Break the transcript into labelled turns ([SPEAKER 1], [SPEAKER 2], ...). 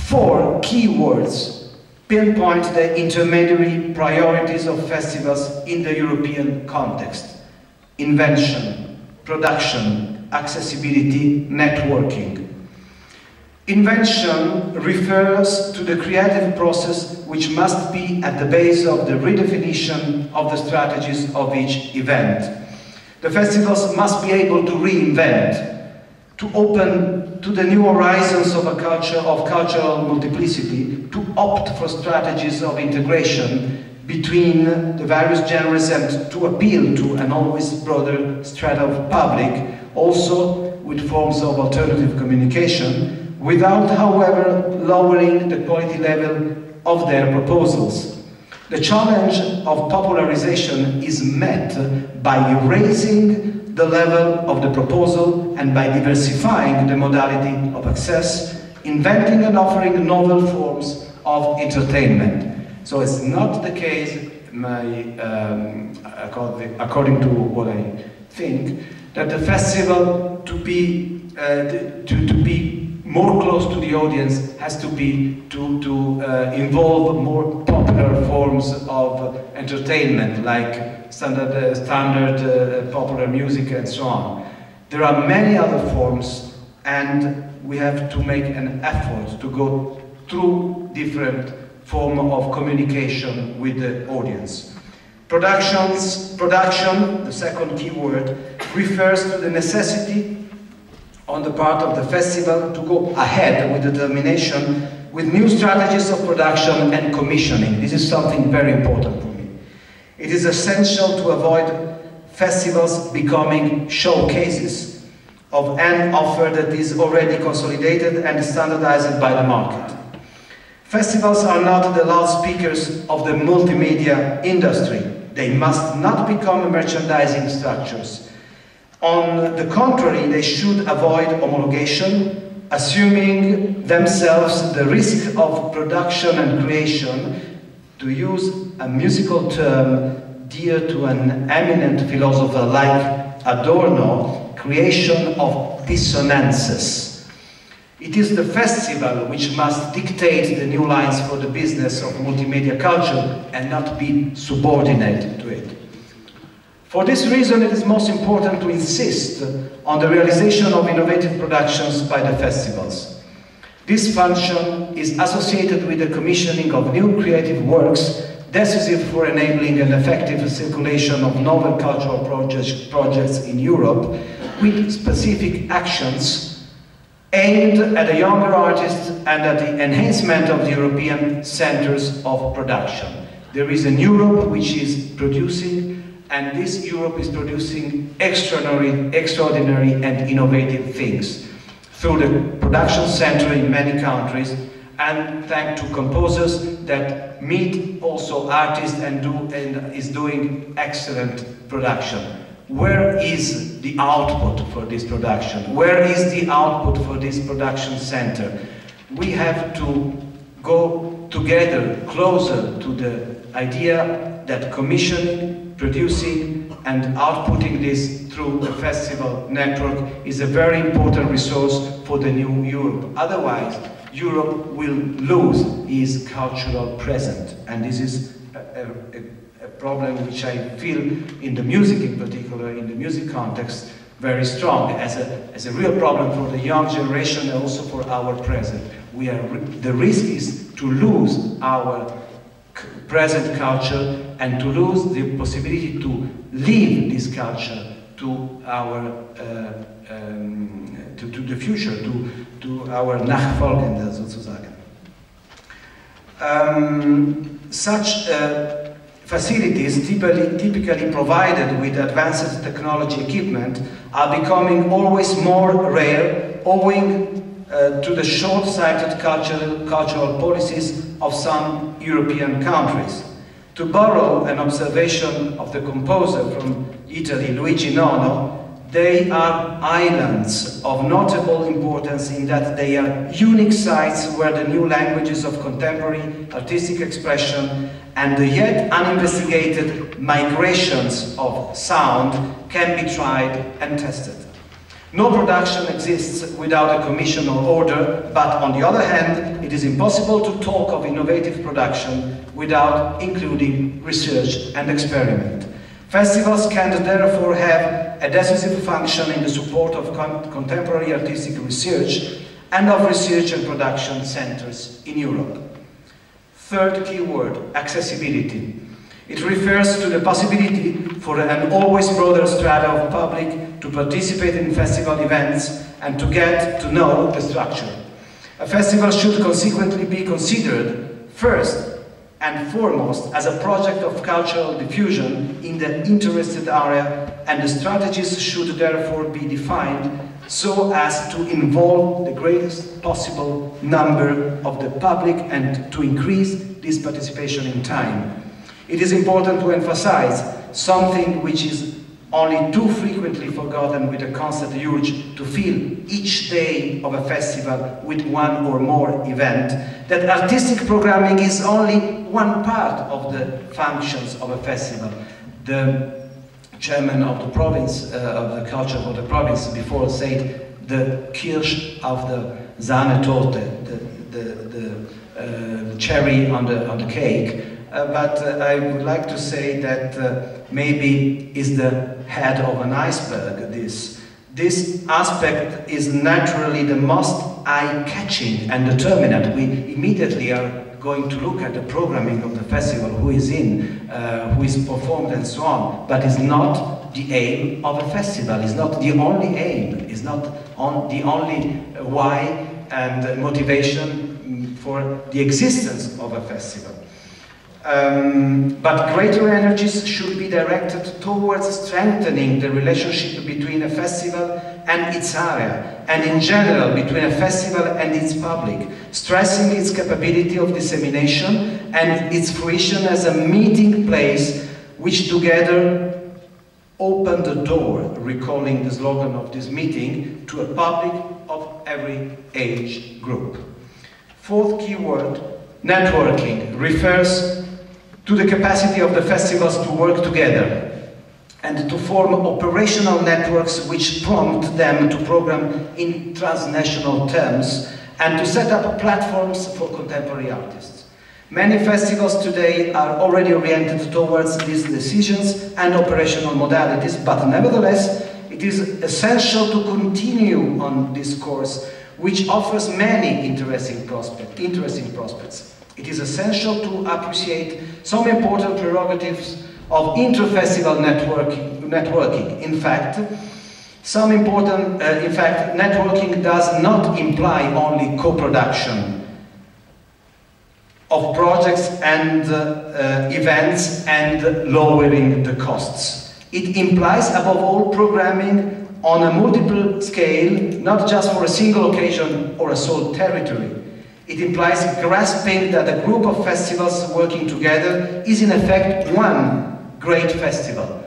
[SPEAKER 1] 4 key words pinpoint the intermediary priorities of festivals in the European context: invention, production, accessibility, networking. Invention refers to the creative process which must be at the base of the redefinition of the strategies of each event. The festivals must be able to reinvent, to open to the new horizons of a culture of cultural multiplicity, to opt for strategies of integration between the various genres and to appeal to an always broader strata of public, also with forms of alternative communication, without, however, lowering the quality level of their proposals. The challenge of popularization is met by raising the level of the proposal and by diversifying the modality of access, inventing and offering novel forms of entertainment. So it's not the case, according to what I think, that the festival to be more close to the audience has to be to involve more popular forms of entertainment, like standard popular music and so on. There are many other forms, and we have to make an effort to go through different forms of communication with the audience. Production, the second key word, refers to the necessity on the part of the festival to go ahead with determination with new strategies of production and commissioning. This is something very important for me. It is essential to avoid festivals becoming showcases of an offer that is already consolidated and standardized by the market. Festivals are not the loudspeakers of the multimedia industry. They must not become merchandising structures. On the contrary, they should avoid homologation, assuming themselves the risk of production and creation, to use a musical term dear to an eminent philosopher like Adorno, creation of dissonances. It is the festival which must dictate the new lines for the business of multimedia culture and not be subordinate to it. For this reason, it is most important to insist on the realization of innovative productions by the festivals. This function is associated with the commissioning of new creative works, decisive for enabling an effective circulation of novel cultural projects in Europe, with specific actions aimed at the younger artists and at the enhancement of the European centers of production. There is an Europe which is producing, and this Europe is producing extraordinary and innovative things through the production center in many countries, and thanks to composers that meet also artists and is doing excellent production. Where is the output for this production? Where is the output for this production center? We have to go together, closer to the idea that commissioning, producing and outputting this through the festival network is a very important resource for the new Europe. Otherwise, Europe will lose its cultural presence, and this is a problem which I feel in the music in particular, in the music context, very strong, as a real problem for the young generation and also for our present. The risk is to lose our present culture and to lose the possibility to leave this culture to our to the future, to our Nachfolgende sozusagen. Such facilities, typically provided with advanced technology equipment, are becoming always more rare owing to the short-sighted cultural policies of some European countries. To borrow an observation of the composer from Italy, Luigi Nono, they are islands of notable importance in that they are unique sites where the new languages of contemporary artistic expression and the yet uninvestigated migrations of sound can be tried and tested. No production exists without a commission or order, but on the other hand, it is impossible to talk of innovative production without including research and experiment. Festivals can therefore have a decisive function in the support of contemporary artistic research and of research and production centers in Europe. Third keyword, accessibility. It refers to the possibility for an always broader strata of public to participate in festival events and to get to know the structure. A festival should consequently be considered first and foremost as a project of cultural diffusion in the interested area, and the strategies should therefore be defined so as to involve the greatest possible number of the public and to increase this participation in time. It is important to emphasize something which is only too frequently forgotten with a constant urge to fill each day of a festival with one or more events, that artistic programming is only one part of the functions of a festival. The chairman of the province, of the culture of the province before said the Kirsch of the Sahnetorte, the cherry on the cake. But I would like to say that maybe is the head of an iceberg. This aspect is naturally the most eye-catching and determinant. We immediately are going to look at the programming of the festival, who is in, who is performed and so on, but it's not the aim of a festival, it's not the only aim, it's not the only why and motivation for the existence of a festival. But greater energies should be directed towards strengthening the relationship between a festival and its area, and in general between a festival and its public, stressing its capability of dissemination and its fruition as a meeting place which together open the door, recalling the slogan of this meeting, to a public of every age group. Fourth keyword, networking, refers to the capacity of the festivals to work together and to form operational networks which prompt them to program in transnational terms and to set up platforms for contemporary artists. Many festivals today are already oriented towards these decisions and operational modalities, but nevertheless, it is essential to continue on this course, which offers many interesting prospects. It is essential to appreciate some important prerogatives of inter-festival networking. In fact, networking does not imply only co-production of projects and events and lowering the costs. It implies, above all, programming on a multiple scale, not just for a single occasion or a sole territory. It implies grasping that a group of festivals working together is in effect one great festival.